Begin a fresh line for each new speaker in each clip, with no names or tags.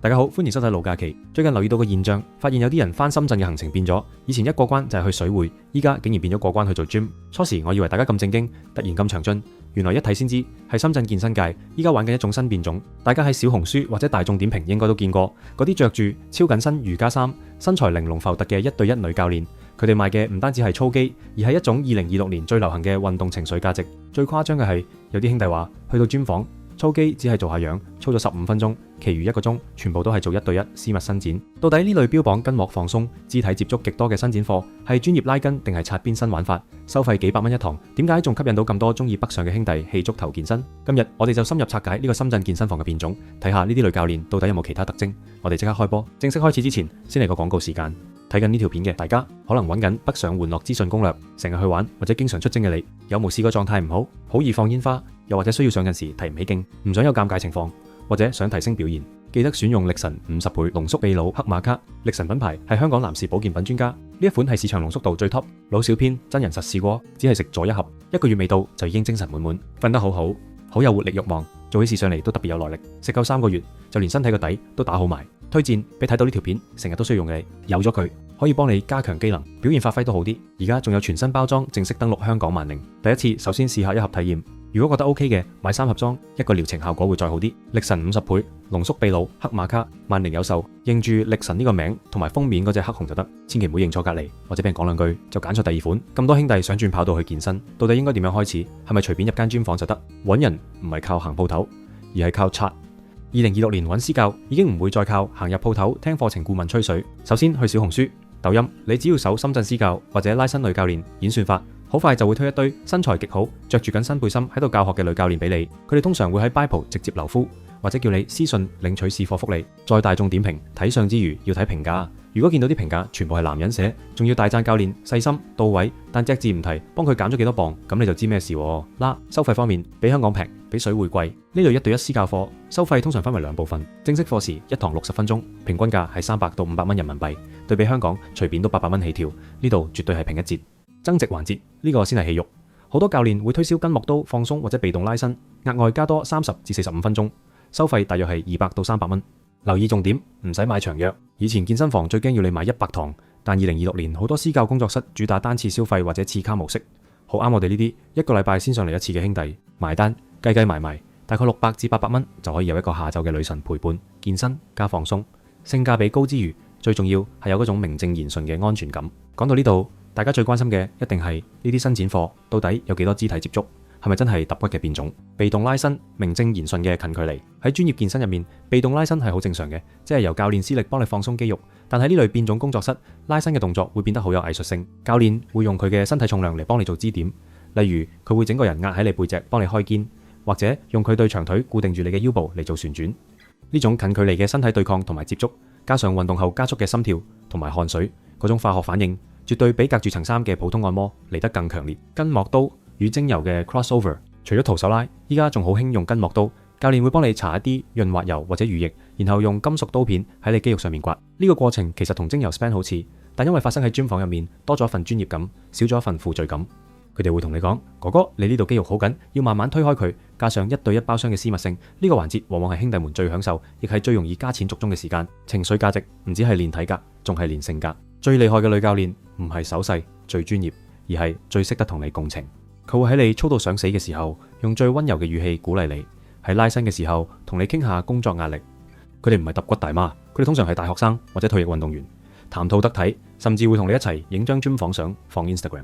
大家好，歡迎收睇老假期。最近留意到個現象，發現有啲人返深圳嘅行程變咗，以前一過關就係去水匯，依家竟然變咗過關去做 gym。初時我以為大家咁正經，突然咁詳盡，原來一睇先知係深圳健身界依家玩緊一種新變種。大家喺小紅書或者大眾點評應該都見過，嗰啲着住超緊身瑜伽衫、身材玲瓏浮凸嘅1對1女教練，佢哋賣嘅唔單止係操肌，而係一種2026年最流行嘅運動情緒價值。最誇張嘅係，有啲兄弟話去到 gym 房操肌只係做下樣，操咗15分鐘，其餘1個鐘全部都係做1對1私密伸展。到底呢類標榜筋膜放鬆、肢體接觸極多嘅伸展課係專業拉筋定係擦邊新玩法？收費幾百蚊一堂，點解仲吸引到咁多中意北上嘅兄弟棄足投健身？今日我哋就深入拆解呢個深圳健身房嘅變種，睇下呢啲類教練到底有冇其他特徵。我哋即刻開波。正式開始之前，先嚟個廣告時間。睇緊呢條片嘅大家，可能揾緊北上玩樂資訊攻略，成日去玩或者經常出征嘅你，有冇試過狀態唔好，好易放煙花，又或者需要上陣時提唔起勁，唔想有尷尬情況，或者想提升表現，記得選用力神50倍濃縮秘魯黑馬卡。力神品牌係香港男士保健品專家，呢一款係市場濃縮度最 top， 老小編真人實試過，只係食咗1盒，1個月未到就已經精神滿滿，瞓得好好，好有活力慾望，做起事上嚟都特別有耐力，食夠3個月就連身體個底都打好埋。推薦俾睇到呢條片成日都需要用嘅你，有咗佢可以幫你加強機能，表現發揮都好啲。而家仲有全新包裝正式登陸香港萬寧，第一次首先試下1盒體驗，如果覺得 OK 嘅，買3盒裝，1個療程效果會再好啲。力神50倍濃縮秘魯黑馬卡，萬寧有售，認住力神呢個名同埋封面嗰隻黑熊就得，千祈唔好認錯隔離，或者俾人講兩句就揀錯第2款。咁多兄弟想轉跑道去健身，到底應該點樣開始？係咪隨便入間 gym 房就得？揾人唔係靠行鋪頭，而係靠刷。2026年揾私教已經唔會再靠行入鋪頭聽課程顧問吹水。首先去小紅書、抖音，你只要搜深圳私教或者拉伸女教練演算法，好快就會推一堆身材極好、着住緊新背心喺度教學嘅女教練俾你。佢哋通常會喺 Bible 直接留呼，或者叫你私信領取試課福利。再大眾點評，睇相之餘要睇評價。如果見到啲評價全部係男人寫，仲要大讚教練細心到位，但隻字唔提幫佢減咗幾多磅，咁你就知咩事啦。收費方面比香港平，比水匯貴。呢類1對1私教課收費通常分為2部分，正式課時1堂60分鐘，平均價係300到500蚊人民幣，對比香港隨便都800蚊起跳，呢度絕對係平一截。增值環節呢個先係戲肉，好多教練會推銷筋膜刀放鬆或者被動拉伸，額外加多30至45分鐘，收費大約係200到300蚊。留意重點，唔使買長約。以前健身房最驚要你買100堂，但2026年好多私教工作室主打單次消費或者次卡模式，好啱我哋呢啲1個禮拜先上嚟1次嘅兄弟。埋單計埋，大概600至800蚊就可以有一個下晝嘅女神陪伴，健身加放鬆，性價比高之餘，最重要係有嗰種名正言順嘅安全感。講到呢度，大家最關心嘅一定係呢啲伸展課到底有幾多肢體接觸，係咪真係揼骨嘅變種？被動拉伸名正言順嘅近距離，喺專業健身入面，被動拉伸係好正常嘅，即係由教練施力幫你放鬆肌肉。但喺呢類變種工作室，拉伸嘅動作會變得好有藝術性。教練會用佢嘅身體重量嚟幫你做支點，例如佢會整個人壓喺你背脊幫你開肩，或者用佢對長腿固定住你嘅腰部嚟做旋轉。呢種近距離嘅身體對抗同埋接觸，加上運動後加速嘅心跳同埋汗水嗰種化學反應，絕對比隔住層衫嘅普通按摩嚟得更強烈。筋膜刀與精油嘅 crossover， 除咗徒手拉，依家仲好興用筋膜刀。教練會幫你搽一啲潤滑油或者乳液，然後用金屬刀片喺你肌肉上面刮。呢個過程其實同精油 span 好似，但因為發生喺 gym 房入面，多咗一份專業感，少咗一份負罪感。佢哋會同你講：哥哥，你呢度肌肉好緊，要慢慢推開佢。加上1對1包廂嘅私密性，呢個環節往往係兄弟們最享受，亦係最容易加錢續中嘅時間。情緒價值唔止係練體格，仲係練性格。最厲害嘅女教練唔係手勢最專業，而係最識得同你共情。佢會喺你操到想死嘅時候，用最溫柔嘅語氣鼓勵你；喺拉伸嘅時候，同你傾下工作壓力。佢哋唔係揼骨大媽，佢哋通常係大學生或者退役運動員，談吐得體，甚至會同你一齊影張 gym 房相放 Instagram。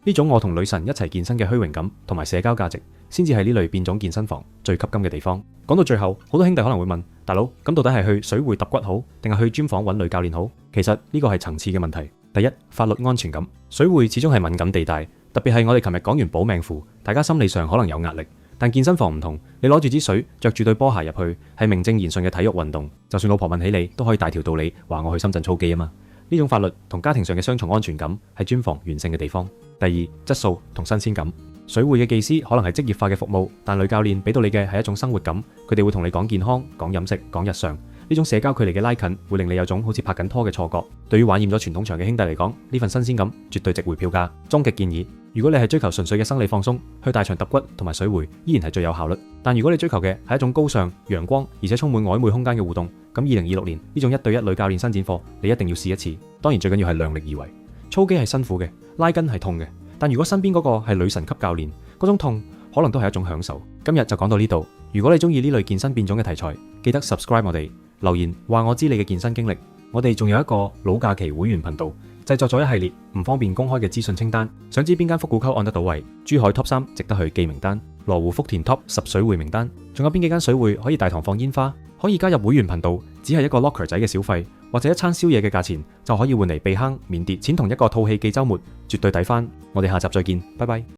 呢種我同女神一齊健身嘅虛榮感同埋社交價值，先至係呢類變種健身房最吸金嘅地方。講到最後，好多兄弟可能會問：大佬，咁到底係去水匯揼骨好，定係去 gym 房揾女教練好？其實呢個係層次嘅問題。第一，法律安全感，水匯始終係敏感地帶，特別係我哋琴日講完保命符，大家心理上可能有壓力。但健身房唔同，你攞住支水，着住對波鞋入去，係名正言順嘅體育運動。就算老婆問起你，都可以大條道理話我去深圳操肌啊嘛。呢種法律同家庭上嘅雙重安全感係gym房完勝嘅地方。第二，質素同新鮮感。水匯嘅技師可能係職業化嘅服務，但女教練俾到你嘅係一種生活感。佢哋會同你講健康、講飲食、講日常。呢種社交距離嘅拉近，會令你有種好似拍緊拖嘅錯覺。對於玩厭咗傳統場嘅兄弟嚟講，呢份新鮮感絕對值回票價。終極建議，如果你係追求純粹嘅生理放鬆，去大場揼骨同埋水會依然係最有效率。但如果你追求嘅係一種高尚、陽光而且充滿曖昧空間嘅互動，咁2026年呢種1對1女教練伸展課你一定要試一次。當然最緊要係量力而為。操肌係辛苦嘅，拉筋係痛嘅，但如果身邊嗰個係女神級教練，嗰種痛可能都係一種享受。今日就講到呢度。如果你中意呢類健身變種嘅題材，記得 subscribe 我哋，留言話我知你嘅健身經歷。我哋仲有一個老假期會員頻道，製作咗一系列唔方便公開嘅資訊清單。想知邊間復古溝按得到位？珠海 Top 3值得去記名單，羅湖福田 Top 10水會名單，仲有邊幾間水會可以大堂放煙花？可以加入會員頻道，只係一個 locker 仔嘅小費，或者一餐宵夜嘅價錢，就可以換嚟避坑免跌，錢同一個吐氣記週末，絕對抵翻。我哋下集再見，拜拜。